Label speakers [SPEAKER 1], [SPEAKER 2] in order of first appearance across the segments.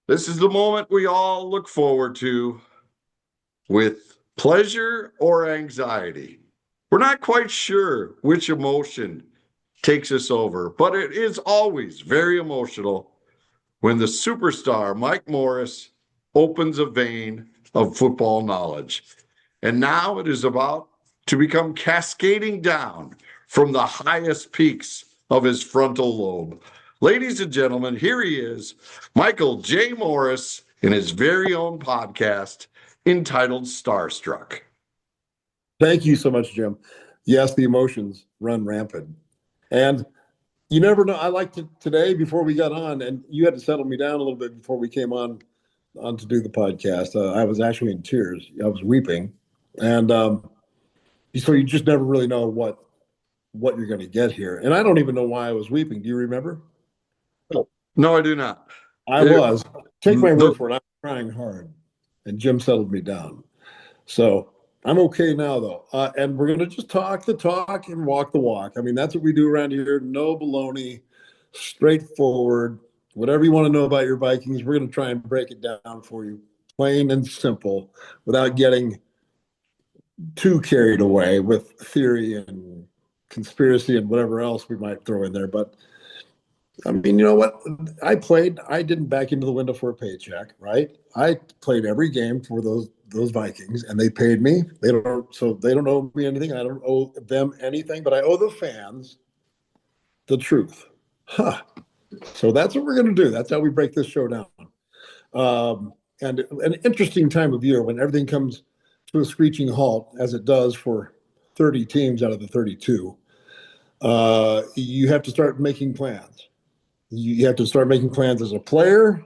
[SPEAKER 1] This is the moment we all look forward to with pleasure or anxiety. We're not quite sure which emotion takes us over, but it is always very emotional when the superstar Mike Morris opens a vein of football knowledge. And now it is about to become cascading down from the highest peaks of his frontal lobe. Ladies and gentlemen, here he is, Michael J. Morris, in his very own podcast entitled Starstruck.
[SPEAKER 2] Thank you so much, Jim. Yes, the emotions run rampant. And you never know. I liked it today before we got on, and you had to settle me down a little bit before we came on to do the podcast. I was actually in tears. I was weeping. And so you just never really know what you're going to get here. And I don't even know why I was weeping. Do you remember?
[SPEAKER 1] No, I do not.
[SPEAKER 2] I was. Take my word for it. I'm crying hard. And Jim settled me down. So I'm okay now, though. And we're going to just talk the talk and walk the walk. I mean, that's what we do around here. No baloney, straightforward. Whatever you want to know about your Vikings, we're going to try and break it down for you, plain and simple, without getting too carried away with theory and conspiracy and whatever else we might throw in there. But I mean, you know what? I didn't back into the window for a paycheck, right? I played every game for those Vikings, and they paid me. They don't owe me anything. I don't owe them anything, but I owe the fans the truth. So that's what we're going to do. That's how we break this show down. And an interesting time of year when everything comes to a screeching halt, as it does for 30 teams out of the 32. You have to start making plans. You have to start making plans as a player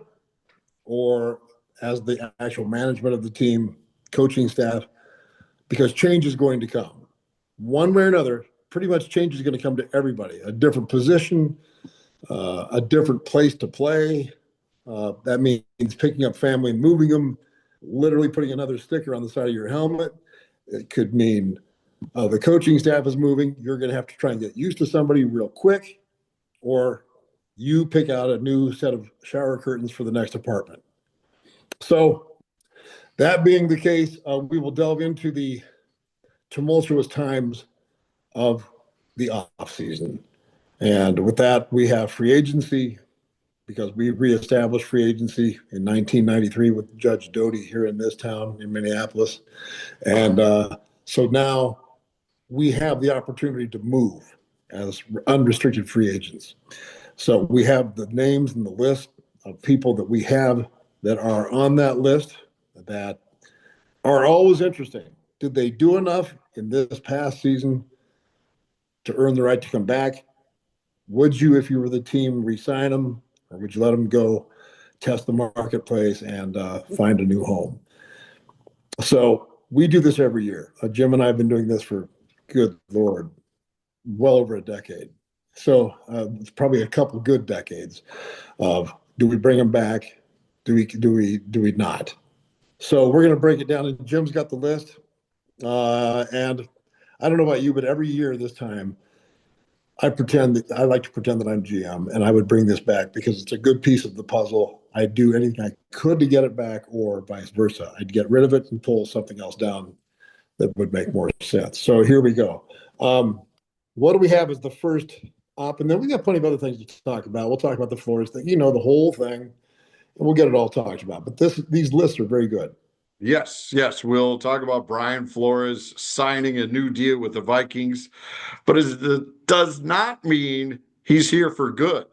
[SPEAKER 2] or as the actual management of the team, coaching staff, because change is going to come. One way or another, pretty much change is going to come to everybody. A different position, a different place to play. That means picking up family and moving them, literally putting another sticker on the side of your helmet. It could mean the coaching staff is moving. You're going to have to try and get used to somebody real quick, or you pick out a new set of shower curtains for the next apartment. So that being the case, we will delve into the tumultuous times of the offseason. And with that, we have free agency, because we reestablished free agency in 1993 with Judge Doty here in this town in Minneapolis. And so now we have the opportunity to move as unrestricted free agents. So we have the names and the list of people that we have that are on that list that are always interesting. Did they do enough in this past season to earn the right to come back? Would you, if you were the team, re-sign them, or would you let them go test the marketplace and find a new home? So we do this every year. Jim and I have been doing this for, good Lord, well over a decade. So it's probably a couple good decades of, do we bring them back? Do we not? So we're going to break it down, and Jim's got the list. And I don't know about you, but every year this time, I like to pretend that I'm GM, and I would bring this back because it's a good piece of the puzzle. I'd do anything I could to get it back, or vice versa. I'd get rid of it and pull something else down that would make more sense. So here we go. What do we have as the first op? And then we got plenty of other things to talk about. We'll talk about the Flores thing, the whole thing, and we'll get it all talked about. But these lists are very good.
[SPEAKER 1] Yes. We'll talk about Brian Flores signing a new deal with the Vikings, but it does not mean he's here for good.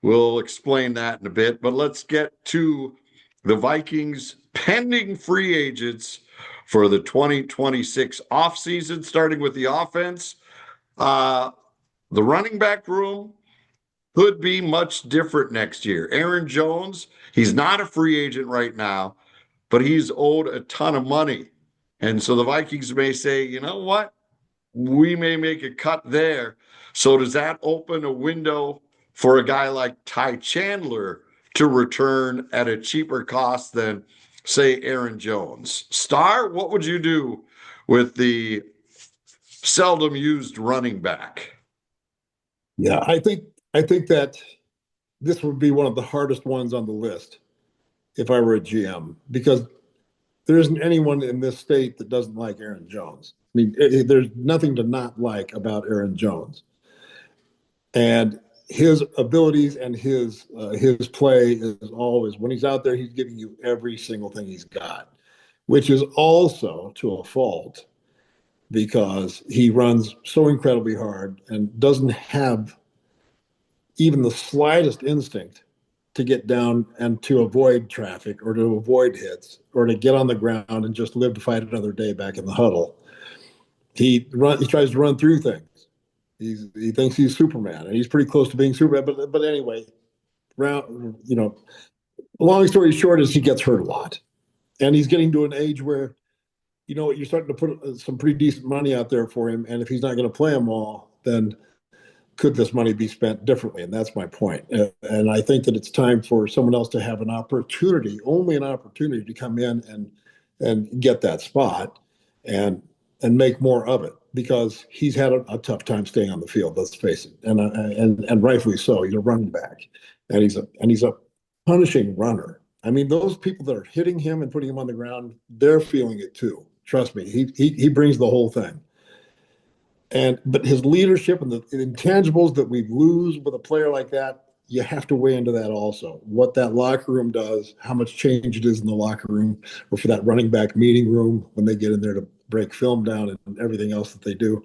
[SPEAKER 1] We'll explain that in a bit, but let's get to the Vikings pending free agents for the 2026 offseason, starting with the offense. The running back room could be much different next year. Aaron Jones, he's not a free agent right now, but he's owed a ton of money. And so the Vikings may say, you know what? We may make a cut there. So does that open a window for a guy like Ty Chandler to return at a cheaper cost than, say, Aaron Jones? Star, what would you do with the seldom used running back?
[SPEAKER 2] Yeah, I think that this would be one of the hardest ones on the list, if I were a GM, because there isn't anyone in this state that doesn't like Aaron Jones. I mean, there's nothing to not like about Aaron Jones. And his abilities and his play is always, when he's out there, he's giving you every single thing he's got, which is also to a fault because he runs so incredibly hard and doesn't have even the slightest instinct to get down and to avoid traffic or to avoid hits or to get on the ground and just live to fight another day back in the huddle. He tries to run through things. He thinks he's Superman, and he's pretty close to being Superman. But anyway, long story short is he gets hurt a lot, and he's getting to an age where you're starting to put some pretty decent money out there for him, and if he's not going to play them all, then could this money be spent differently? And that's my point. And I think that it's time for someone else to have an opportunity, only an opportunity, to come in and get that spot and make more of it, because he's had a tough time staying on the field. Let's face it, and rightfully so. He's a running back, and he's a punishing runner. I mean, those people that are hitting him and putting him on the ground, they're feeling it too. Trust me, he brings the whole thing. But his leadership and the intangibles that we lose with a player like that, you have to weigh into that also. What that locker room does, how much change it is in the locker room, or for that running back meeting room when they get in there to break film down and everything else that they do.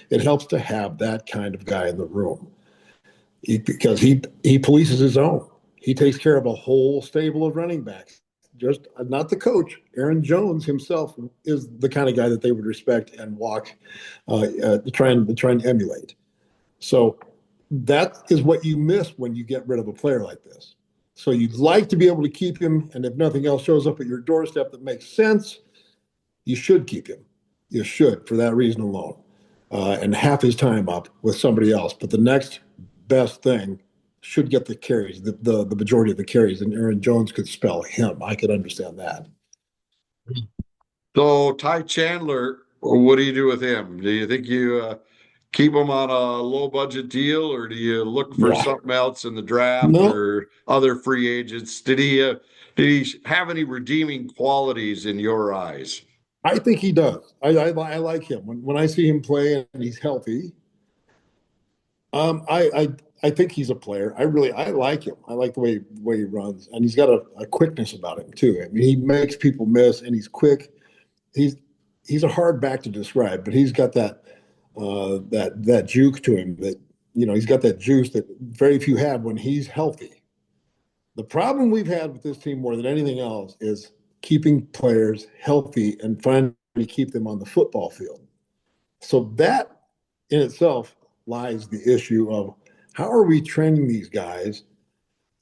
[SPEAKER 2] It helps to have that kind of guy in the room because he polices his own. He takes care of a whole stable of running backs. Just not the coach. Aaron Jones himself is the kind of guy that they would respect and walk, to try and emulate. So that is what you miss when you get rid of a player like this. So you'd like to be able to keep him, and if nothing else shows up at your doorstep that makes sense, you should keep him. You should, for that reason alone, and half his time up with somebody else. But the next best thing should get the carries, the majority of the carries, and Aaron Jones could spell him. I could understand that.
[SPEAKER 1] So Ty Chandler, what do you do with him? Do you think you keep him on a low budget deal, or do you look for
[SPEAKER 2] Yeah.
[SPEAKER 1] something else in the draft
[SPEAKER 2] No,
[SPEAKER 1] or other free agents? Did he have any redeeming qualities in your eyes?
[SPEAKER 2] I think he does. I like him when I see him play and he's healthy. I think he's a player. I like him. I like the way he runs, and he's got a quickness about him too. I mean, he makes people miss, and he's quick. He's he's a hard back to describe, but he's got that juke to him that he's got that juice that very few have when he's healthy. The problem we've had with this team more than anything else is keeping players healthy and trying to keep them on the football field. So that in itself lies the issue of how are we training these guys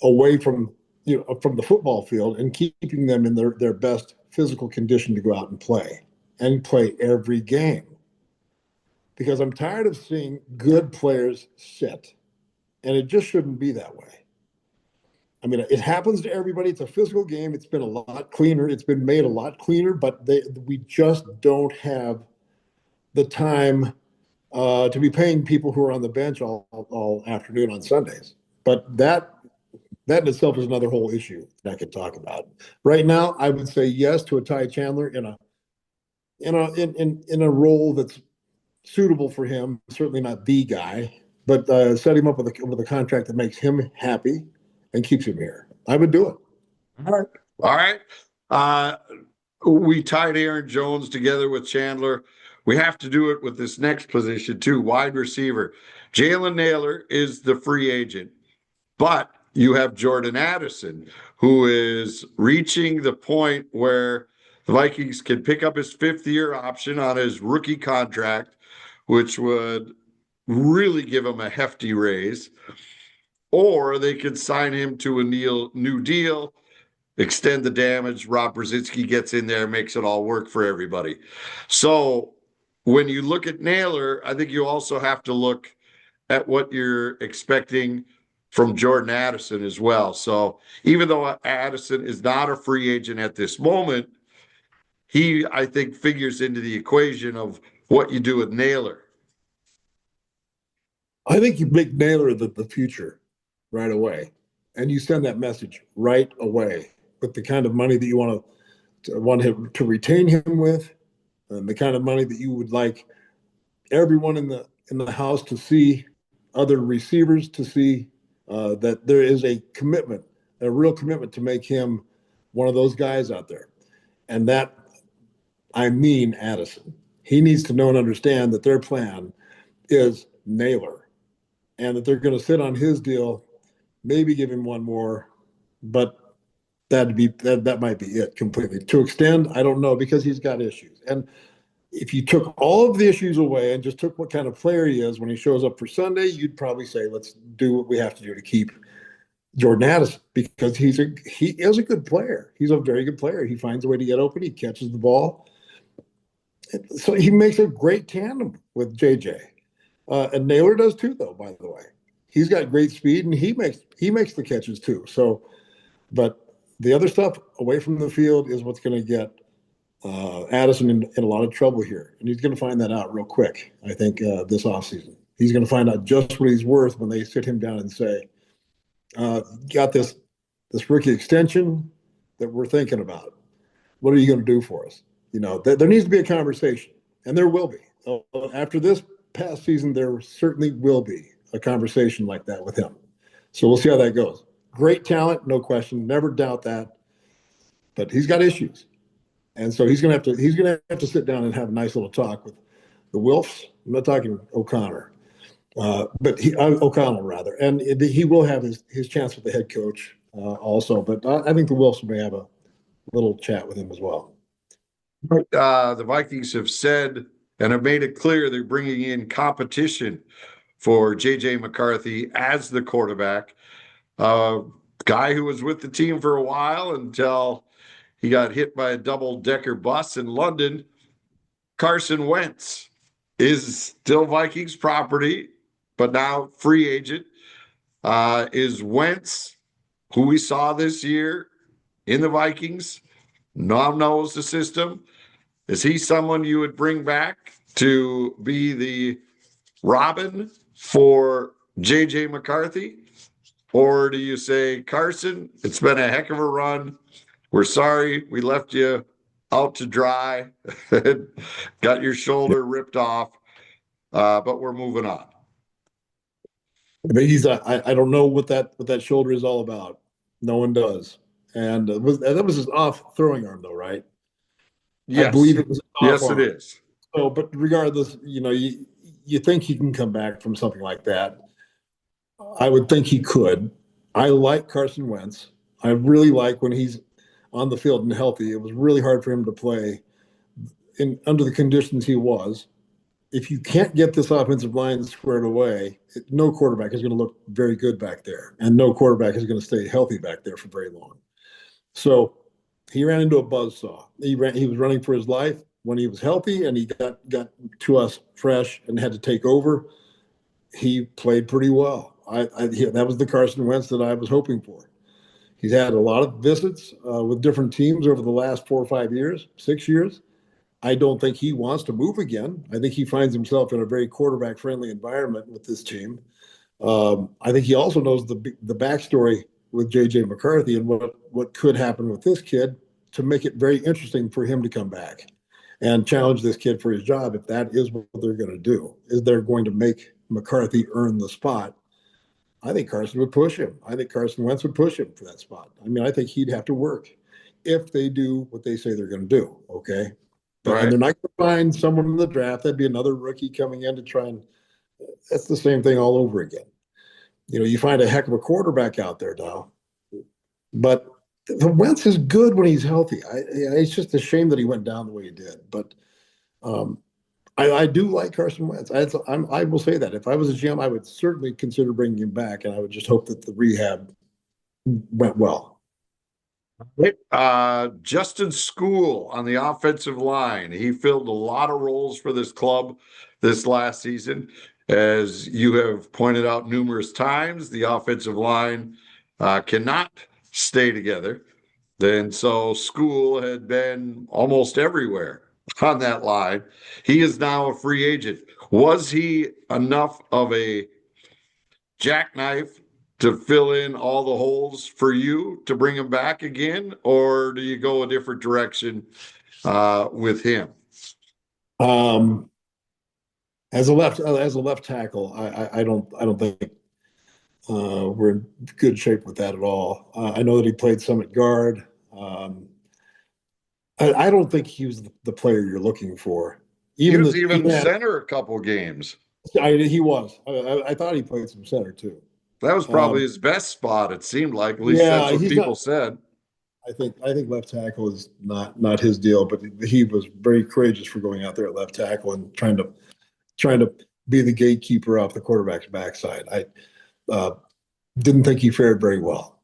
[SPEAKER 2] away from the football field and keeping them in their best physical condition to go out and play every game. Because I'm tired of seeing good players sit, and it just shouldn't be that way. I mean, it happens to everybody. It's a physical game. It's been a lot cleaner. It's been made a lot cleaner, but we just don't have the time to be paying people who are on the bench all afternoon on Sundays. But that in itself is another whole issue that I could talk about. Right now, I would say yes to a Ty Chandler in a role that's suitable for him. Certainly not the guy, but set him up with a contract that makes him happy and keeps him here. I would do it.
[SPEAKER 1] All right. All right. Uh, we tied Aaron Jones together with Chandler. We have to do it with this next position too, wide receiver. Jalen Naylor is the free agent, but you have Jordan Addison, who is reaching the point where the Vikings can pick up his fifth-year option on his rookie contract, which would really give him a hefty raise, or they could sign him to a new deal, extend the damage. Rob Brzezinski gets in there, makes it all work for everybody. So when you look at Naylor, I think you also have to look at what you're expecting from Jordan Addison as well. So even though Addison is not a free agent at this moment, he, I think, figures into the equation of what you do with Naylor.
[SPEAKER 2] I think you make Naylor the future right away, and you send that message right away. with the kind of money that you want him to retain him with, and the kind of money that you would like everyone in the house to see, other receivers to see, that there is a commitment, a real commitment to make him one of those guys out there. And that, I mean, Addison. He needs to know and understand that their plan is Naylor, and that they're going to sit on his deal, maybe give him one more, but that might be it completely. To extend, I don't know, because he's got issues. And if you took all of the issues away and just took what kind of player he is when he shows up for Sunday, you'd probably say, let's do what we have to do to keep Jordan Addison, because he is a good player. He's a very good player. He finds a way to get open. He catches the ball. So he makes a great tandem with JJ. And Naylor does too, though, by the way. He's got great speed, and he makes the catches too. So, but the other stuff away from the field is what's going to get Addison in a lot of trouble here. And he's going to find that out real quick, I think, this offseason. He's going to find out just what he's worth when they sit him down and say, got this rookie extension that we're thinking about. What are you going to do for us? You know, there needs to be a conversation, and there will be. After this past season, there certainly will be a conversation like that with him. So we'll see how that goes. Great talent, no question. Never doubt that. But he's got issues. And so he's going to have to sit down and have a nice little talk with the Wilfs. I'm not talking O'Connor, but O'Connell rather. And he will have his chance with the head coach also. But I think the Wilfs may have a little chat with him as well.
[SPEAKER 1] The Vikings have said and have made it clear they're bringing in competition for JJ McCarthy as the quarterback. Guy who was with the team for a while until he got hit by a double-decker bus in London. Carson Wentz is still Vikings property, but now free agent. Is Wentz, who we saw this year in the Vikings, knows the system? Is he someone you would bring back to be the Robin for JJ McCarthy? Or do you say, Carson, it's been a heck of a run. We're sorry we left you out to dry, got your shoulder ripped off, but we're moving on.
[SPEAKER 2] But I don't know what that shoulder is all about. No one does. And that was his off throwing arm, though, right?
[SPEAKER 1] Yes.
[SPEAKER 2] I believe it was off
[SPEAKER 1] yes,
[SPEAKER 2] arm.
[SPEAKER 1] it is.
[SPEAKER 2] So, but regardless, you think he can come back from something like that. I would think he could. I like Carson Wentz. I really like when he's on the field and healthy. It was really hard for him to play under the conditions he was. If you can't get this offensive line squared away, no quarterback is going to look very good back there, and no quarterback is going to stay healthy back there for very long. So he ran into a buzzsaw. He was running for his life when he was healthy, and he got to us fresh and had to take over. He played pretty well. That was the Carson Wentz that I was hoping for. He's had a lot of visits with different teams over the last 4 or 5 years, 6 years. I don't think he wants to move again. I think he finds himself in a very quarterback-friendly environment with this team. I think he also knows the backstory with JJ McCarthy and what could happen with this kid to make it very interesting for him to come back and challenge this kid for his job. If that is what they're going to do, is they're going to make McCarthy earn the spot. I think Carson would push him. I think Carson Wentz would push him for that spot. I mean, I think he'd have to work if they do what they say they're going to do. Okay. Right. And they're not going to find someone in the draft. That'd be another rookie coming in to try and that's the same thing all over again. You find a heck of a quarterback out there now, but the Wentz is good when he's healthy. It's just a shame that he went down the way he did. But I do like Carson Wentz. I will say that if I was a GM, I would certainly consider bringing him back, and I would just hope that the rehab went well.
[SPEAKER 1] Justin School on the offensive line. He filled a lot of roles for this club this last season. As you have pointed out numerous times, the offensive line cannot stay together. And so School had been almost everywhere on that line. He is now a free agent. Was he enough of a jackknife to fill in all the holes for you to bring him back again, or do you go a different direction with him?
[SPEAKER 2] As a left tackle, I don't think we're in good shape with that at all. I know that he played some at guard. I don't think he was the player you're looking for.
[SPEAKER 1] He
[SPEAKER 2] Even
[SPEAKER 1] was
[SPEAKER 2] the
[SPEAKER 1] even center a couple games.
[SPEAKER 2] he was. I thought he played some center too.
[SPEAKER 1] That was probably his best spot, it seemed like. At least
[SPEAKER 2] Yeah,
[SPEAKER 1] that's what
[SPEAKER 2] he's
[SPEAKER 1] people
[SPEAKER 2] not.
[SPEAKER 1] said.
[SPEAKER 2] I think left tackle is not his deal, but he was very courageous for going out there at left tackle and trying to be the gatekeeper off the quarterback's backside. I didn't think he fared very well.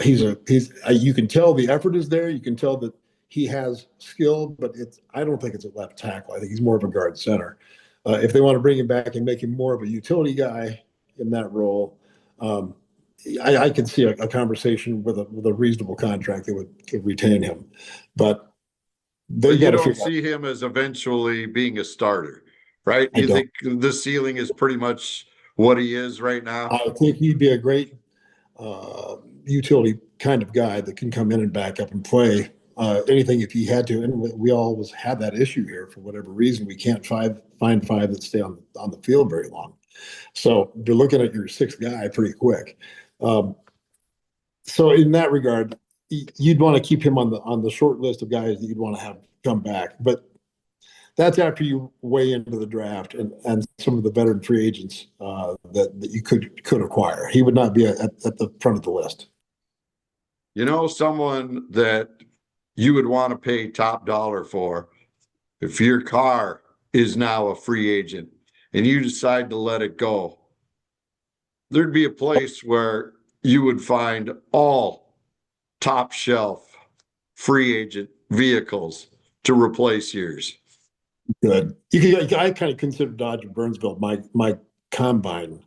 [SPEAKER 2] You can tell the effort is there. You can tell that he has skill, but I don't think it's a left tackle. I think he's more of a guard center. If they want to bring him back and make him more of a utility guy in that role, I can see a conversation with a reasonable contract that would retain him. But they
[SPEAKER 1] You
[SPEAKER 2] got to
[SPEAKER 1] don't
[SPEAKER 2] figure out.
[SPEAKER 1] see him as eventually being a starter, right?
[SPEAKER 2] I
[SPEAKER 1] You
[SPEAKER 2] don't.
[SPEAKER 1] think the ceiling is pretty much what he is right now?
[SPEAKER 2] I think he'd be a great utility kind of guy that can come in and back up and play anything if he had to. And we always have that issue here for whatever reason. We can't find five that stay on the field very long. So you're looking at your sixth guy pretty quick. So in that regard, you'd want to keep him on the short list of guys that you'd want to have come back. But that's after you weigh into the draft and some of the veteran free agents that you could acquire. He would not be at the front of the list.
[SPEAKER 1] You know, someone that you would want to pay top dollar for if your car is now a free agent and you decide to let it go, there'd be a place where you would find all top shelf free agent vehicles to replace yours.
[SPEAKER 2] Good. I kind of consider Dodge and Burnsville my combine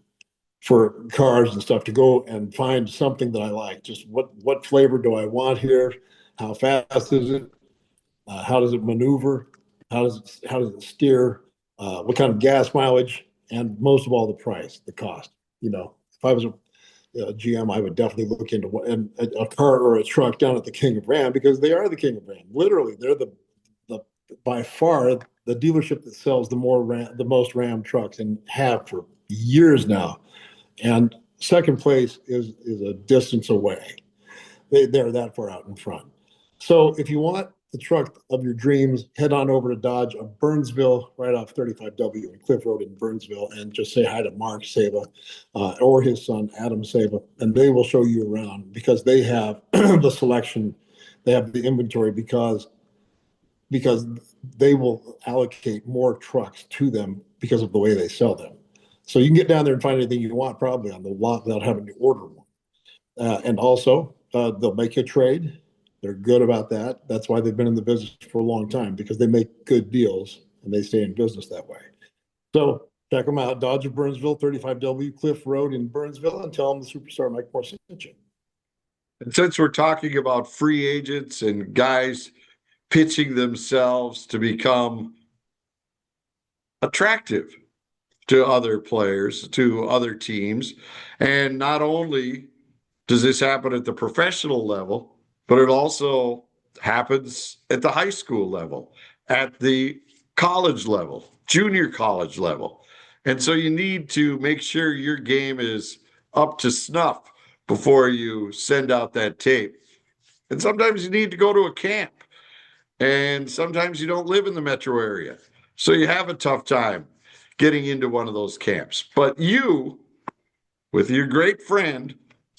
[SPEAKER 2] for cars and stuff to go and find something that I like. Just what flavor do I want here? How fast is it? How does it maneuver? How does it steer? What kind of gas mileage? And most of all, the price, the cost. If I was a GM, I would definitely look into and a car or a truck down at the King of Ram, because they are the King of Ram. Literally, they're the by far the dealership that sells the most Ram trucks and have for years now. And second place is a distance away. They're that far out in front. So if you want the truck of your dreams, head on over to Dodge of Burnsville, right off 35W and Cliff Road in Burnsville, and just say hi to Mark Saba or his son, Adam Saba, and they will show you around, because they have the selection, they have the inventory, because they will allocate more trucks to them because of the way they sell them. So you can get down there and find anything you want probably on the lot without having to order one. And also, they'll make you a trade. They're good about that. That's why they've been in the business for a long time, because they make good deals and they stay in business that way. So check them out. Dodge of Burnsville, 35W Cliff Road in Burnsville, and tell them the superstar Mike Morse sent you.
[SPEAKER 1] And since we're talking about free agents and guys pitching themselves to become attractive to other players, to other teams, and not only does this happen at the professional level, but it also happens at the high school level, at the college level, junior college level. And so you need to make sure your game is up to snuff before you send out that tape. And sometimes you need to go to a camp, and sometimes you don't live in the metro area. So you have a tough time getting into one of those camps. But you, with your great friend,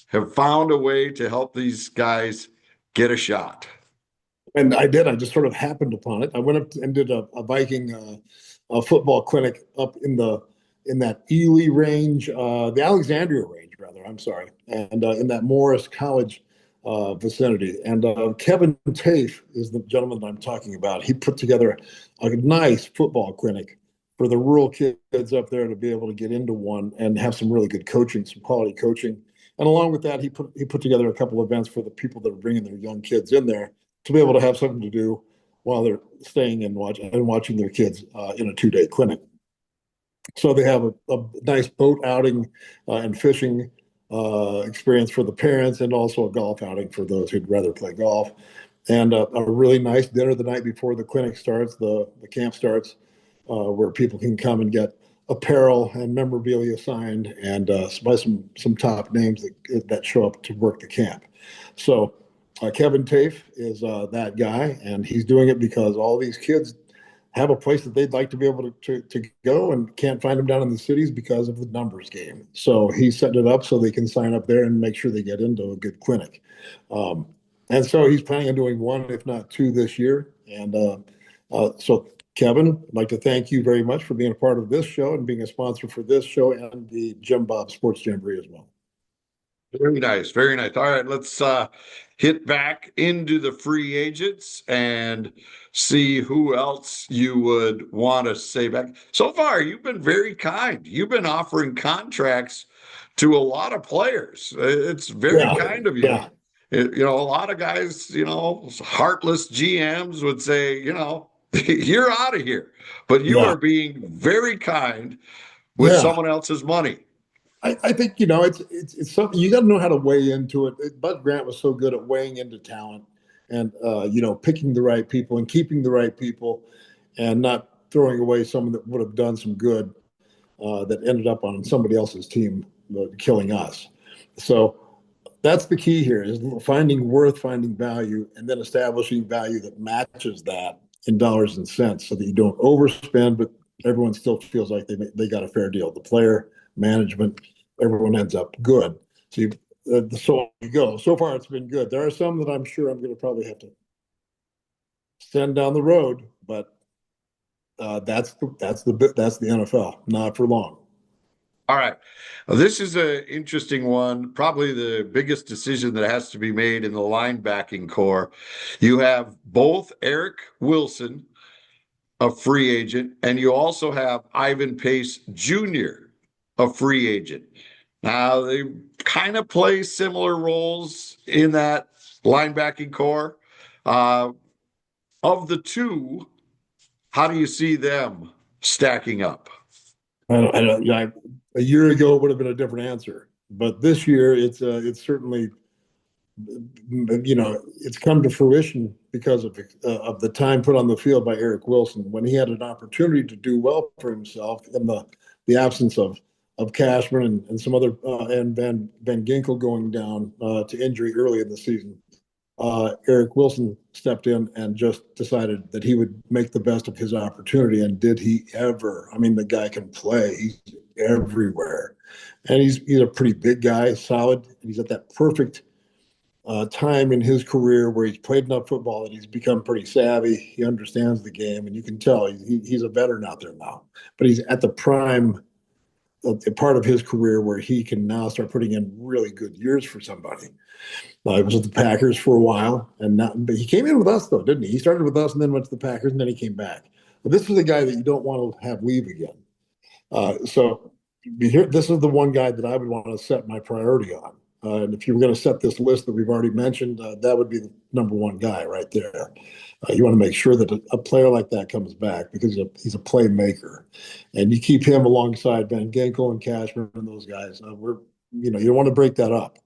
[SPEAKER 1] have found a way to help these guys get a shot.
[SPEAKER 2] And I did. I just sort of happened upon it. I went up and did a Viking a football clinic up in that Ely range, the Alexandria range, rather. I'm sorry, and in that Morris College vicinity. And Kevin Tafe is the gentleman that I'm talking about. He put together a nice football clinic for the rural kids up there to be able to get into one and have some really good coaching, some quality coaching. And along with that, he put together a couple of events for the people that are bringing their young kids in there to be able to have something to do while they're staying and watching their kids in a 2-day clinic. So they have a nice boat outing and fishing experience for the parents, and also a golf outing for those who'd rather play golf. And a really nice dinner the night before the clinic starts, the camp starts, where people can come and get apparel and memorabilia signed, and by some top names that show up to work the camp. So Kevin Tafe is that guy, and he's doing it because all these kids have a place that they'd like to be able to go and can't find them down in the cities because of the numbers game. So he's setting it up so they can sign up there and make sure they get into a good clinic. And so he's planning on doing one, if not two, this year. And so, Kevin, I'd like to thank you very much for being a part of this show and being a sponsor for this show and the Jim Bob Sports Jamboree as well.
[SPEAKER 1] Very nice. Very nice. All right, let's hit back into the free agents and see who else you would want to say back. So far, you've been very kind. You've been offering contracts to a lot of players. It's very kind of you.
[SPEAKER 2] Yeah.
[SPEAKER 1] A lot of guys, heartless GMs would say, you're out of here. But you are being very kind with someone else's money.
[SPEAKER 2] I think it's something you got to know how to weigh into it. Bud Grant was so good at weighing into talent, and picking the right people and keeping the right people, and not throwing away someone that would have done some good that ended up on somebody else's team, killing us. So that's the key here: is finding worth, finding value, and then establishing value that matches that in dollars and cents, so that you don't overspend, but everyone still feels like they got a fair deal. The player, management, everyone ends up good. So you go. So far, it's been good. There are some that I'm sure I'm going to probably have to send down the road, but that's the NFL. Not for long.
[SPEAKER 1] All right. Well, this is an interesting one. Probably the biggest decision that has to be made in the linebacking core. You have both Eric Wilson, a free agent, and you also have Ivan Pace Jr., a free agent. Now, they kind of play similar roles in that linebacking core. Of the two, how do you see them stacking up?
[SPEAKER 2] A year ago it would have been a different answer, but this year it's certainly, it's come to fruition because of the time put on the field by Eric Wilson when he had an opportunity to do well for himself in the absence of Cashman and some other and Van Ginkel going down to injury early in the season. Eric Wilson stepped in and just decided that he would make the best of his opportunity. And did he ever? I mean, the guy can play. He's everywhere. And he's a pretty big guy, solid. And he's at that perfect time in his career where he's played enough football that he's become pretty savvy. He understands the game. And you can tell he's a veteran out there now. But he's at the prime a part of his career where he can now start putting in really good years for somebody. He was with the Packers for a while, but he came in with us though, didn't he? He started with us and then went to the Packers, and then he came back. But this is a guy that you don't want to have leave again. So this is the one guy that I would want to set my priority on. And if you were going to set this list that we've already mentioned, that would be the number one guy right there. You want to make sure that a player like that comes back because he's a playmaker, and you keep him alongside Van Ginkel and Cashman and those guys. You don't want to break that up.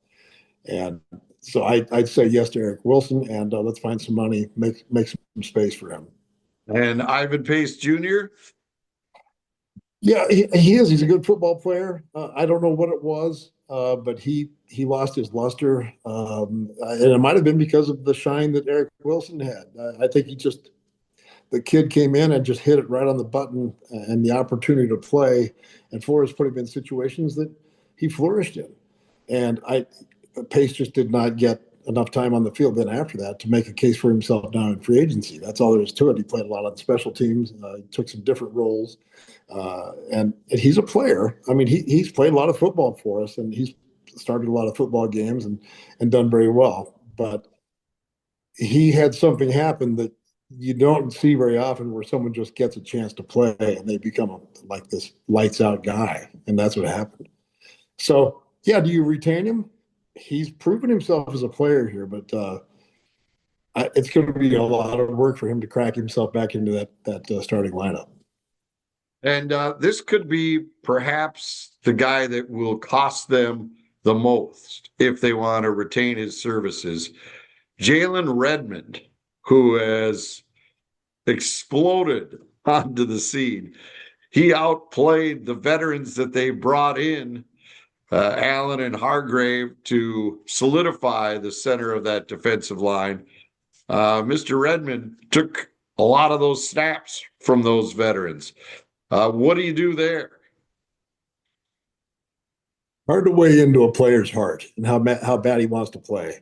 [SPEAKER 2] And so I'd say yes to Eric Wilson, and let's find some money, make some space for him.
[SPEAKER 1] And Ivan Pace Jr.?
[SPEAKER 2] Yeah, he is. He's a good football player. I don't know what it was, but he lost his luster. And it might have been because of the shine that Eric Wilson had. I think the kid came in and just hit it right on the button, and the opportunity to play. And Flores put him in situations that he flourished in. And Pace just did not get enough time on the field then after that to make a case for himself now in free agency. That's all there is to it. He played a lot on special teams. He took some different roles. And he's a player. I mean, he's played a lot of football for us, and he's started a lot of football games and done very well. But he had something happen that you don't see very often, where someone just gets a chance to play and they become like this lights out guy. And that's what happened. So, yeah, do you retain him? He's proven himself as a player here, but it's going to be a lot of work for him to crack himself back into that starting lineup.
[SPEAKER 1] And this could be perhaps the guy that will cost them the most if they want to retain his services. Jalen Redmond, who has exploded onto the scene. He outplayed the veterans that they brought in, Allen and Hargrave, to solidify the center of that defensive line. Mr. Redmond took a lot of those snaps from those veterans. What do you do there?
[SPEAKER 2] Hard to weigh into a player's heart and how bad he wants to play.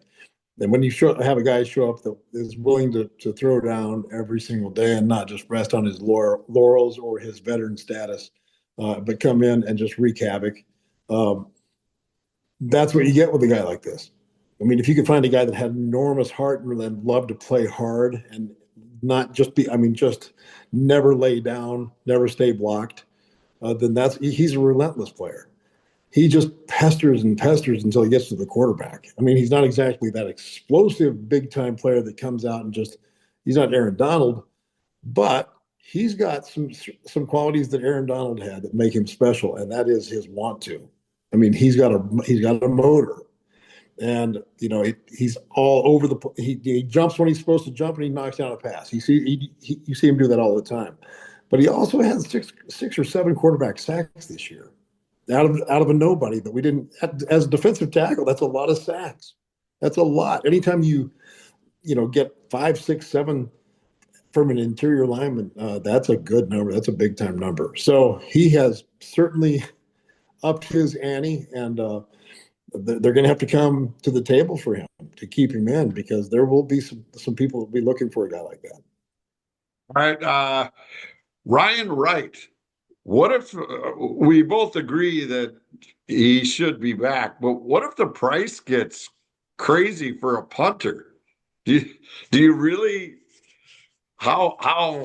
[SPEAKER 2] And when you have a guy show up that is willing to throw down every single day and not just rest on his laurels or his veteran status, but come in and just wreak havoc, that's what you get with a guy like this. I mean, if you could find a guy that had enormous heart and then loved to play hard and not just just never lay down, never stay blocked, then he's a relentless player. He just pesters and pesters until he gets to the quarterback. I mean, he's not exactly that explosive, big-time player that comes out and he's not Aaron Donald, but he's got some qualities that Aaron Donald had that make him special, and that is his want to. I mean, he's got a motor, and he's all over he jumps when he's supposed to jump, and he knocks down a pass. You see him do that all the time, but he also has six or seven quarterback sacks this year. Out of a nobody that we didn't, as a defensive tackle, that's a lot of sacks. That's a lot. Anytime you get 5, 6, 7 from an interior lineman, that's a good number. That's a big time number. So he has certainly upped his ante, and they're going to have to come to the table for him to keep him in, because there will be some people that will be looking for a guy like that.
[SPEAKER 1] All right. Ryan Wright. What if we both agree that he should be back, but what if the price gets crazy for a punter? Do you really, how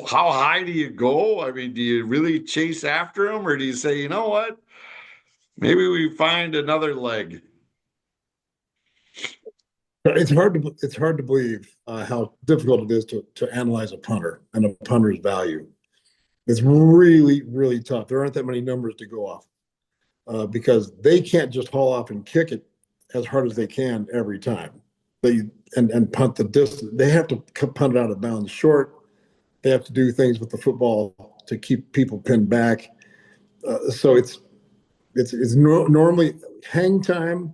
[SPEAKER 1] high do you go? I mean, do you really chase after him, or do you say, you know what, maybe we find another leg?
[SPEAKER 2] It's hard to believe how difficult it is to analyze a punter and a punter's value. It's really, really tough. There aren't that many numbers to go off because they can't just haul off and kick it as hard as they can every time. And punt the distance. They have to punt it out of bounds short. They have to do things with the football to keep people pinned back. So it's normally hang time.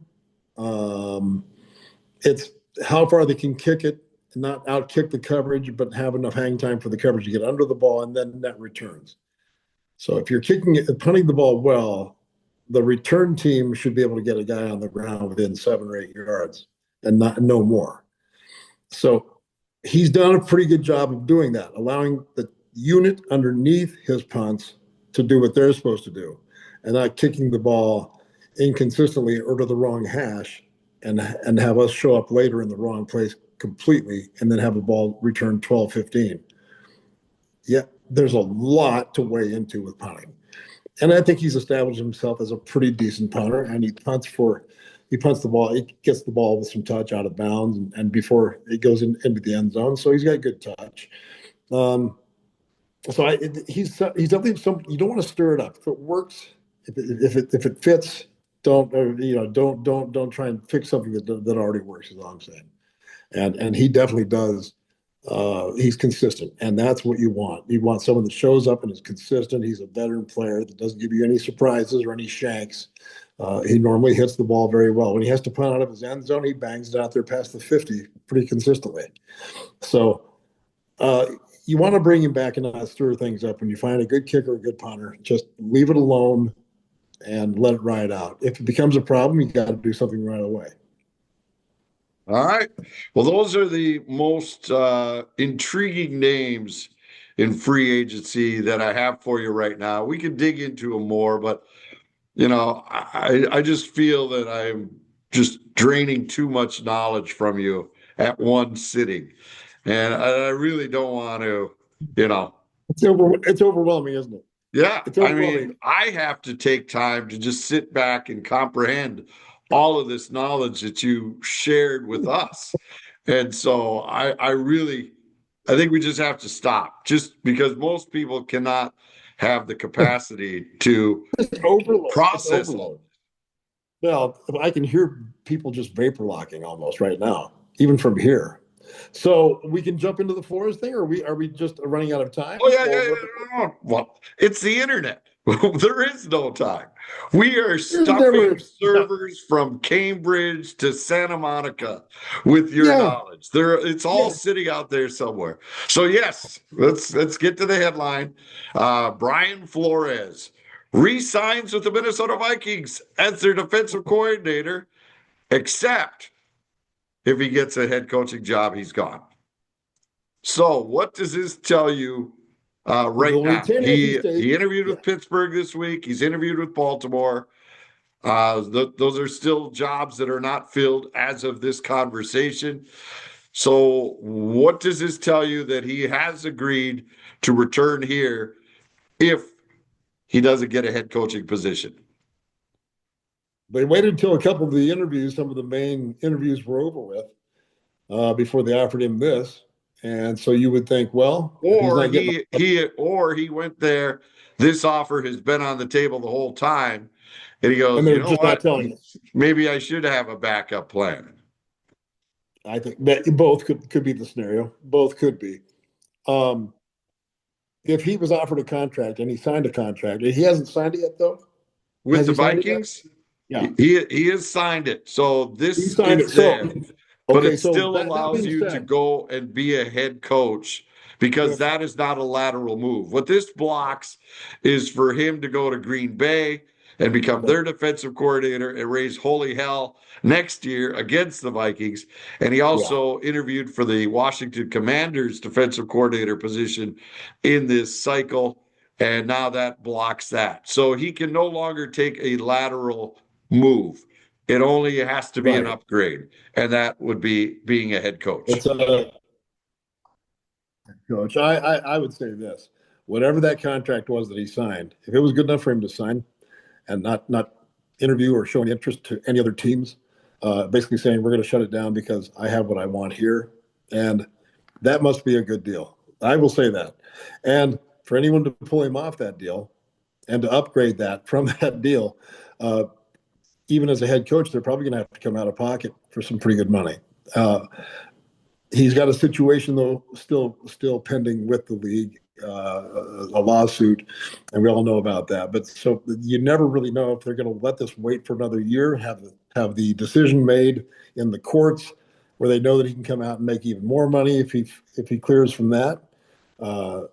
[SPEAKER 2] It's how far they can kick it, not out kick the coverage, but have enough hang time for the coverage to get under the ball, and then net returns. So if you're punting the ball well, the return team should be able to get a guy on the ground within 7 or 8 yards and no more. So he's done a pretty good job of doing that, allowing the unit underneath his punts to do what they're supposed to do and not kicking the ball inconsistently or to the wrong hash and have us show up later in the wrong place completely and then have a ball return 12, 15. Yeah, there's a lot to weigh into with punting. And I think he's established himself as a pretty decent punter, and he punts the ball, he gets the ball with some touch out of bounds and before it goes into the end zone. So he's got good touch. He's definitely something you don't want to stir it up. If it works, if it fits, don't try and fix something that already works, is all I'm saying. And he definitely does. He's consistent, and that's what you want. You want someone that shows up and is consistent. He's a veteran player that doesn't give you any surprises or any shanks. He normally hits the ball very well. When he has to punt out of his end zone, he bangs it out there past the 50 pretty consistently. So you want to bring him back and not stir things up. When you find a good kicker, a good punter, just leave it alone and let it ride out. If it becomes a problem, you got to do something right away.
[SPEAKER 1] All right. Well, those are the most intriguing names in free agency that I have for you right now. We can dig into them more, but I just feel that I'm just draining too much knowledge from you at one sitting, and I really don't want to.
[SPEAKER 2] It's overwhelming, isn't it?
[SPEAKER 1] Yeah, I mean, I have to take time to just sit back and comprehend all of this knowledge that you shared with us. And so I think we just have to stop, just because most people cannot have the capacity to
[SPEAKER 2] It's overload.
[SPEAKER 1] process.
[SPEAKER 2] It's overload. Well, I can hear people just vapor locking almost right now, even from here. So we can jump into the Flores thing, or are we just running out of time?
[SPEAKER 1] Oh yeah,
[SPEAKER 2] Or
[SPEAKER 1] yeah,
[SPEAKER 2] what?
[SPEAKER 1] yeah. No. Well, it's the internet. There is no time. We are
[SPEAKER 2] There's never.
[SPEAKER 1] stuffing servers from Cambridge to Santa Monica with your
[SPEAKER 2] Yeah,
[SPEAKER 1] knowledge. There, it's all
[SPEAKER 2] yeah.
[SPEAKER 1] sitting out there somewhere. So yes, let's get to the headline. Brian Flores re-signs with the Minnesota Vikings as their defensive coordinator, except if he gets a head coaching job, he's gone. So, what does this tell you right
[SPEAKER 2] They'll
[SPEAKER 1] now?
[SPEAKER 2] retain it if he stays.
[SPEAKER 1] He interviewed
[SPEAKER 2] Yeah.
[SPEAKER 1] with Pittsburgh this week. He's interviewed with Baltimore. Those are still jobs that are not filled as of this conversation. So, what does this tell you that he has agreed to return here if he doesn't get a head coaching position?
[SPEAKER 2] They waited until a couple of the interviews, some of the main interviews were over with, before they offered him this. And so you would think, well, if he's
[SPEAKER 1] Or
[SPEAKER 2] not getting,
[SPEAKER 1] he went there. This offer has been on the table the whole time, and he
[SPEAKER 2] and
[SPEAKER 1] goes, you
[SPEAKER 2] they're
[SPEAKER 1] know
[SPEAKER 2] just not
[SPEAKER 1] what?
[SPEAKER 2] telling us.
[SPEAKER 1] Maybe I should have a backup plan.
[SPEAKER 2] I think that both could be the scenario. Both could be. Um, if he was offered a contract and he signed a contract, he hasn't signed it yet, though.
[SPEAKER 1] With
[SPEAKER 2] Has
[SPEAKER 1] the
[SPEAKER 2] he signed it yet?
[SPEAKER 1] Vikings,
[SPEAKER 2] Yeah,
[SPEAKER 1] he has signed it. So
[SPEAKER 2] he
[SPEAKER 1] this
[SPEAKER 2] signed it.
[SPEAKER 1] is
[SPEAKER 2] So,
[SPEAKER 1] there, but
[SPEAKER 2] okay.
[SPEAKER 1] it
[SPEAKER 2] So
[SPEAKER 1] still
[SPEAKER 2] that
[SPEAKER 1] allows
[SPEAKER 2] being
[SPEAKER 1] you to
[SPEAKER 2] said,
[SPEAKER 1] go and be a head coach because
[SPEAKER 2] if
[SPEAKER 1] that is not a lateral move. What this blocks is for him to go to Green Bay and become their defensive coordinator and raise holy hell next year against the Vikings. And he
[SPEAKER 2] yeah,
[SPEAKER 1] also interviewed for the Washington Commanders defensive coordinator position in this cycle. And now that blocks that. So he can no longer take a lateral move. It only has to be an
[SPEAKER 2] right.
[SPEAKER 1] upgrade, and that would be being a head coach.
[SPEAKER 2] It's a coach. I would say this: whatever that contract was that he signed, if it was good enough for him to sign and not interview or show any interest to any other teams, basically saying we're going to shut it down because I have what I want here, and that must be a good deal. I will say that, and for anyone to pull him off that deal and to upgrade that from that deal, uh, even as a head coach, they're probably going to have to come out of pocket for some pretty good money. He's got a situation though still pending with the league, a lawsuit, and we all know about that. But so you never really know if they're going to let this wait for another year, have the decision made in the courts where they know that he can come out and make even more money if he clears from that. Uh,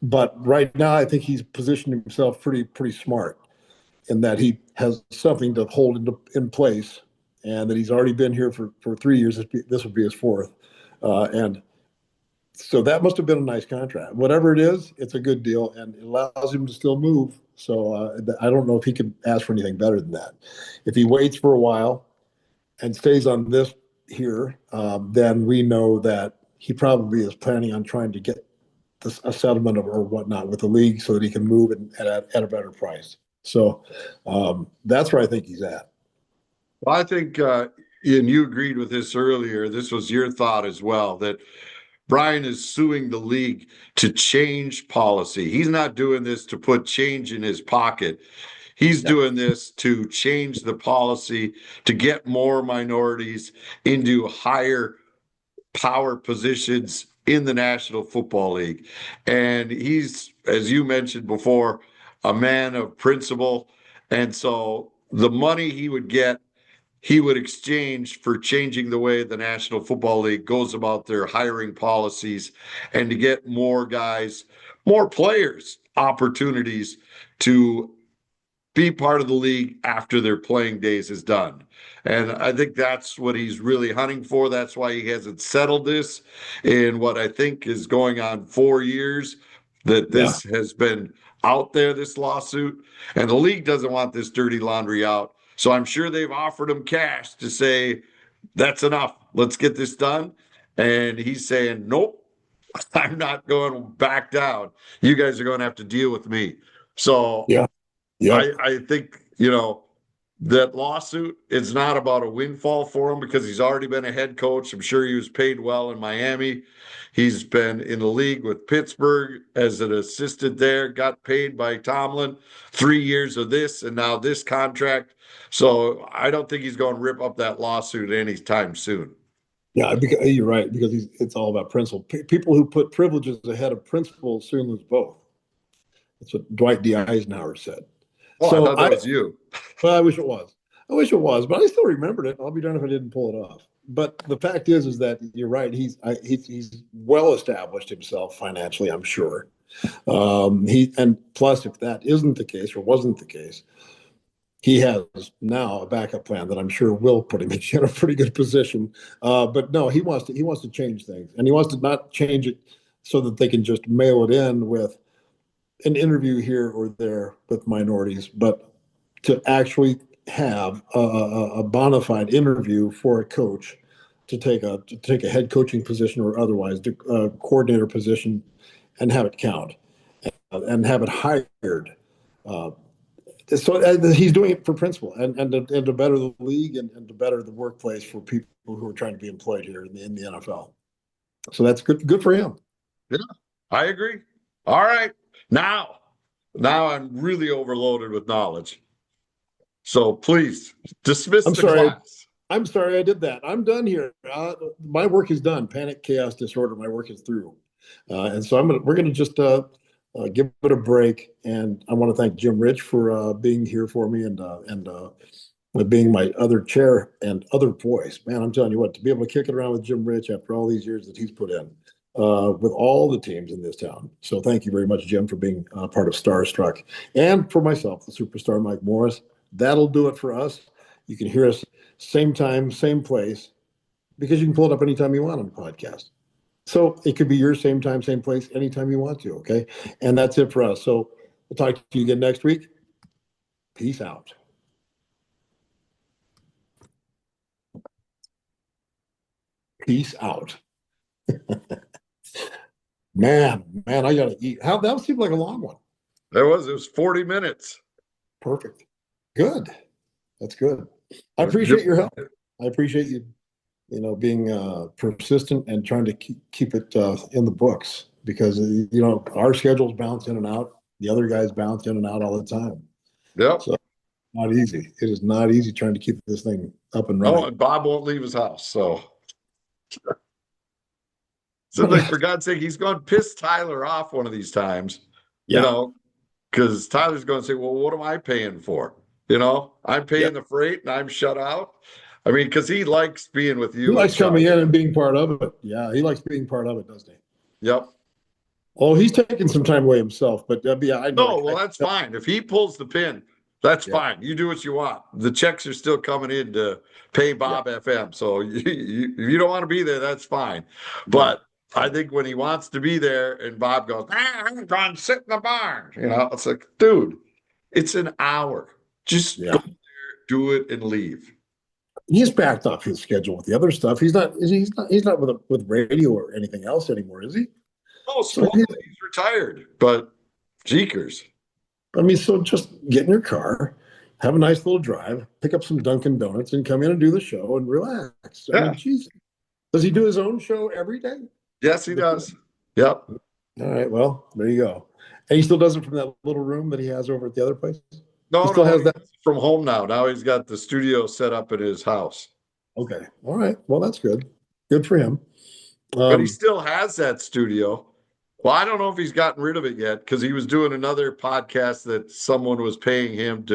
[SPEAKER 2] but right now, I think he's positioned himself pretty smart in that he has something to hold in place, and that he's already been here for 3 years. This would be his fourth, and so that must have been a nice contract. Whatever it is, it's a good deal, and it allows him to still move. So I don't know if he could ask for anything better than that. If he waits for a while and stays on this here, then we know that he probably is planning on trying to get a settlement or whatnot with the league so that he can move at a better price. So that's where I think he's at.
[SPEAKER 1] Well, I think, and you agreed with this earlier, this was your thought as well, that Brian is suing the league to change policy. He's not doing this to put change in his pocket. He's
[SPEAKER 2] Yeah.
[SPEAKER 1] doing this to change the policy to get more minorities into higher power positions in the National Football League. And he's, as you mentioned before, a man of principle. And so the money he would get, he would exchange for changing the way the National Football League goes about their hiring policies and to get more guys, more players opportunities to be part of the league after their playing days is done. And I think that's what he's really hunting for. That's why he hasn't settled this in what I think is going on 4 years, that
[SPEAKER 2] Yeah.
[SPEAKER 1] this has been out there, this lawsuit. And the league doesn't want this dirty laundry out. So I'm sure they've offered him cash to say, that's enough. Let's get this done. And he's saying, nope, I'm not going back down. You guys are going to have to deal with me. So
[SPEAKER 2] Yeah. Yep.
[SPEAKER 1] I think, that lawsuit is not about a windfall for him because he's already been a head coach. I'm sure he was paid well in Miami. He's been in the league with Pittsburgh as an assistant there, got paid by Tomlin 3 years of this and now this contract. So I don't think he's going to rip up that lawsuit anytime soon.
[SPEAKER 2] Yeah, because, you're right, because it's all about principle. People who put privileges ahead of principle soon lose both. That's what Dwight D. Eisenhower said.
[SPEAKER 1] Oh, I thought that was you.
[SPEAKER 2] Well, I wish it was. I wish it was, but I still remembered it. I'll be darned if I didn't pull it off. But the fact is that you're right. He's well established himself financially, I'm sure. And plus, if that isn't the case or wasn't the case, he has now a backup plan that I'm sure will put him in a pretty good position. But no, he wants to change things, and he wants to not change it so that they can just mail it in with an interview here or there with minorities, but to actually have a bona fide interview for a coach to take a head coaching position or otherwise a coordinator position and have it count and have it hired. So he's doing it for principle and to better the league and to better the workplace for people who are trying to be employed here in the NFL. So that's good for him.
[SPEAKER 1] Yeah, I agree. All right. Now I'm really overloaded with knowledge. So please dismiss the class.
[SPEAKER 2] I'm sorry I did that. I'm done here. My work is done. Panic, chaos, disorder. My work is through. And so we're going to just give it a break. And I want to thank Jim Rich for being here for me and being my other chair and other voice. Man, I'm telling you what, to be able to kick it around with Jim Rich after all these years that he's put in with all the teams in this town. So thank you very much, Jim, for being part of Starstruck. And for myself, the superstar Mike Morris. That'll do it for us. You can hear us same time, same place, because you can pull it up anytime you want on the podcast. So it could be your same time, same place, anytime you want to, okay? And that's it for us. So we'll talk to you again next week. Peace out. Peace out. Man, I gotta eat. That seemed like a long one.
[SPEAKER 1] It was 40 minutes.
[SPEAKER 2] Perfect. Good. That's good. I appreciate your help. I appreciate you, being persistent and trying to keep it in the books because, our schedules bounce in and out. The other guys bounce in and out all the time.
[SPEAKER 1] Yep.
[SPEAKER 2] So not easy. It is not easy trying to keep this thing up and running.
[SPEAKER 1] Oh, and Bob won't leave his house. So for God's sake, he's going to piss Tyler off one of these times, because Tyler's going to say, well, what am I paying for? I'm paying the freight and I'm shut out. I mean, because he likes being with you.
[SPEAKER 2] He likes coming in and being part of it. Yeah, he likes being part of it, doesn't he?
[SPEAKER 1] Yep.
[SPEAKER 2] Oh, he's taking some time away himself, but I know.
[SPEAKER 1] No, well, that's fine. If he pulls the pin, that's fine. You do what you want. The checks are still coming in to pay Bob FM. So if you don't want to be there, that's fine. But I think when he wants to be there and Bob goes, I'm going to sit in the barn, it's like, dude, it's an hour. Just go there, do it, and leave.
[SPEAKER 2] He's backed off his schedule with the other stuff. He's not with radio or anything else anymore, is he?
[SPEAKER 1] Oh, so he's retired, but Jeekers.
[SPEAKER 2] I mean, so just get in your car, have a nice little drive, pick up some Dunkin' Donuts, and come in and do the show and relax. I mean, geez. Does he do his own show every day?
[SPEAKER 1] Yes, he does. Yep.
[SPEAKER 2] All right. Well, there you go. And he still does it from that little room that he has over at the other place?
[SPEAKER 1] No,
[SPEAKER 2] he still has that
[SPEAKER 1] from home now. Now he's got the studio set up in his house.
[SPEAKER 2] Okay. All right. Well, that's good. Good for him.
[SPEAKER 1] But he still has that studio. Well, I don't know if he's gotten rid of it yet because he was doing another podcast that someone was paying him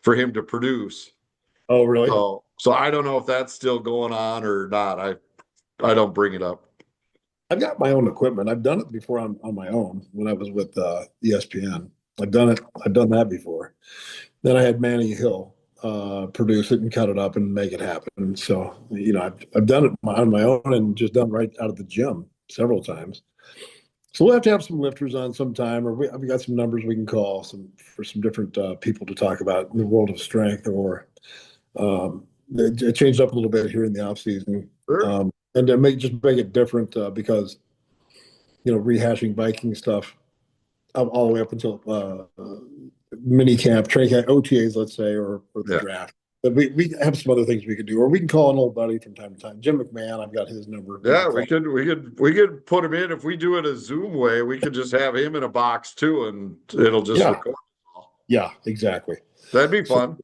[SPEAKER 1] for him to produce.
[SPEAKER 2] Oh, really?
[SPEAKER 1] So I don't know if that's still going on or not. I don't bring it up.
[SPEAKER 2] I've got my own equipment. I've done it before on my own when I was with ESPN. I've done that before. Then I had Manny Hill produce it and cut it up and make it happen. So, I've done it on my own and just done right out of the gym several times. So we'll have to have some lifters on sometime, or we got some numbers we can call for some different people to talk about in the world of strength, or it changed up a little bit here in the off season.
[SPEAKER 1] Sure.
[SPEAKER 2] And to make it different because, rehashing Viking stuff all the way up until mini camp, training camp, OTAs, let's say, or the draft. But we have some other things we could do, or we can call an old buddy from time to time. Jim McMahon, I've got his number.
[SPEAKER 1] Yeah, we could put him in. If we do it a Zoom way, we could just have him in a box too, and it'll just record.
[SPEAKER 2] Yeah, exactly.
[SPEAKER 1] That'd be fun.
[SPEAKER 2] So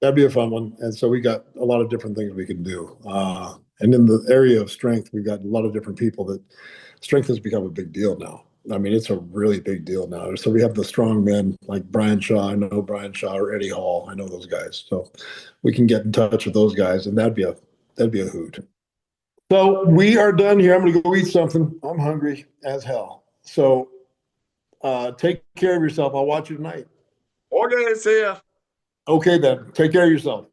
[SPEAKER 2] that'd be a fun one. And so we got a lot of different things we can do. And in the area of strength, we've got a lot of different people that strength has become a big deal now. I mean, it's a really big deal now. So we have the strong men like Brian Shaw. I know Brian Shaw or Eddie Hall. I know those guys. So we can get in touch with those guys, and that'd be a hoot. So we are done here. I'm going to go eat something. I'm hungry as hell. So take care of yourself. I'll watch you tonight.
[SPEAKER 1] Okay, see ya.
[SPEAKER 2] Okay, then. Take care of yourself.